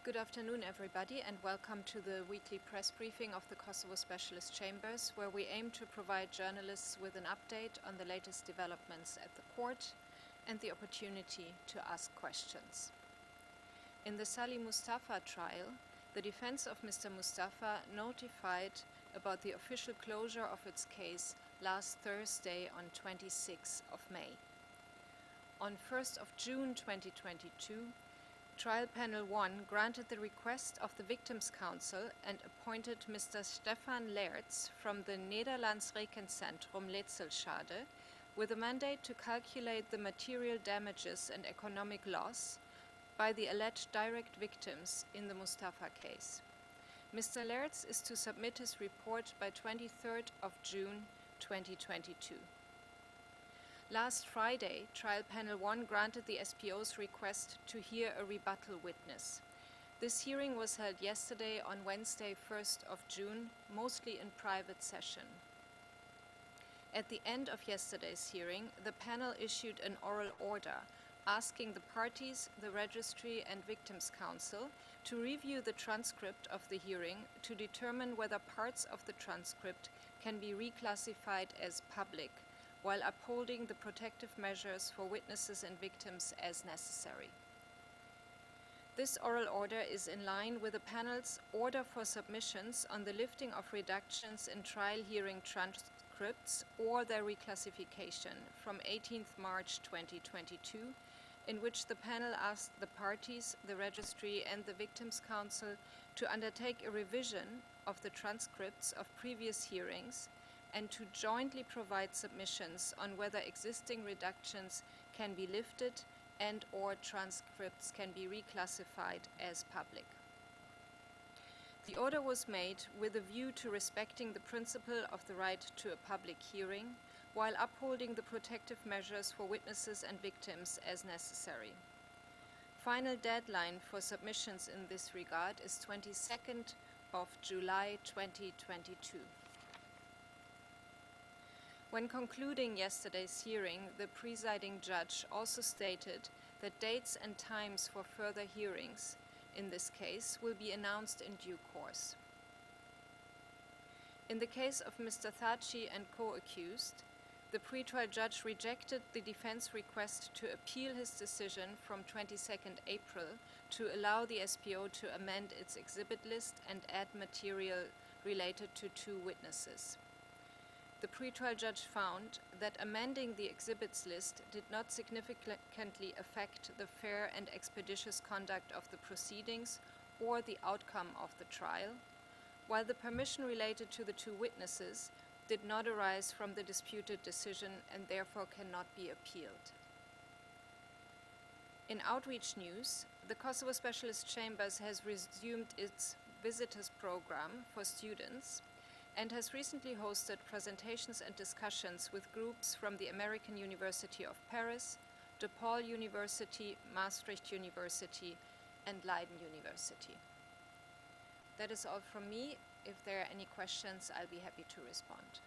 Good afternoon, everybody, and welcome to the weekly press briefing of the Kosovo Specialist Chambers, where we aim to provide journalists with an update on the latest developments at the court and the opportunity to ask questions. In the Salih Mustafa trial, the defense of Mr. Mustafa notified about the official closure of its case last Thursday on 26th of May. On 1st of June 2022, Trial Panel 1 granted the request of the Victims' Council and appointed Mr. Stefan Lertz from the Nederlands Rekenzentrum Letzelschade with a mandate to calculate the material damages and economic loss by the alleged direct victims in the Mustafa case. Mr. Lertz is to submit his report by 23rd of June 2022. Last Friday, Trial Panel 1 granted the SPO's request to hear a rebuttal witness. This hearing was held yesterday on Wednesday, 1st of June, mostly in private session. At the end of yesterday's hearing, the panel issued an oral order asking the parties, the Registry and Victims' Council to review the transcript of the hearing to determine whether parts of the transcript can be reclassified as public, while upholding the protective measures for witnesses and victims as necessary. This oral order is in line with the panel's order for submissions on the lifting of redactions in trial hearing transcripts or their reclassification from 18th March 2022, in which the panel asked the parties, the Registry and the Victims' Council to undertake a revision of the transcripts of previous hearings and to jointly provide submissions on whether existing redactions can be lifted and/or transcripts can be reclassified as public. The order was made with a view to respecting the principle of the right to a public hearing, while upholding the protective measures for witnesses and victims as necessary. Final deadline for submissions in this regard is 22nd of July 2022. When concluding yesterday's hearing, the presiding judge also stated that dates and times for further hearings in this case will be announced in due course. In the case of Mr. Thaci and co-accused, the pretrial judge rejected the defense request to appeal his decision from 22nd April to allow the SPO to amend its exhibit list and add material related to 2 witnesses. The pretrial judge found that amending the exhibits list did not significantly affect the fair and expeditious conduct of the proceedings or the outcome of the trial, while the permission related to the 2 witnesses did not arise from the disputed decision and therefore cannot be appealed. In outreach news, the Kosovo Specialist Chambers has resumed its visitors program for students and has recently hosted presentations and discussions with groups from the American University of Paris, DePaul University, Maastricht University, and Leiden University. That is all from me. If there are any questions, I'll be happy to respond.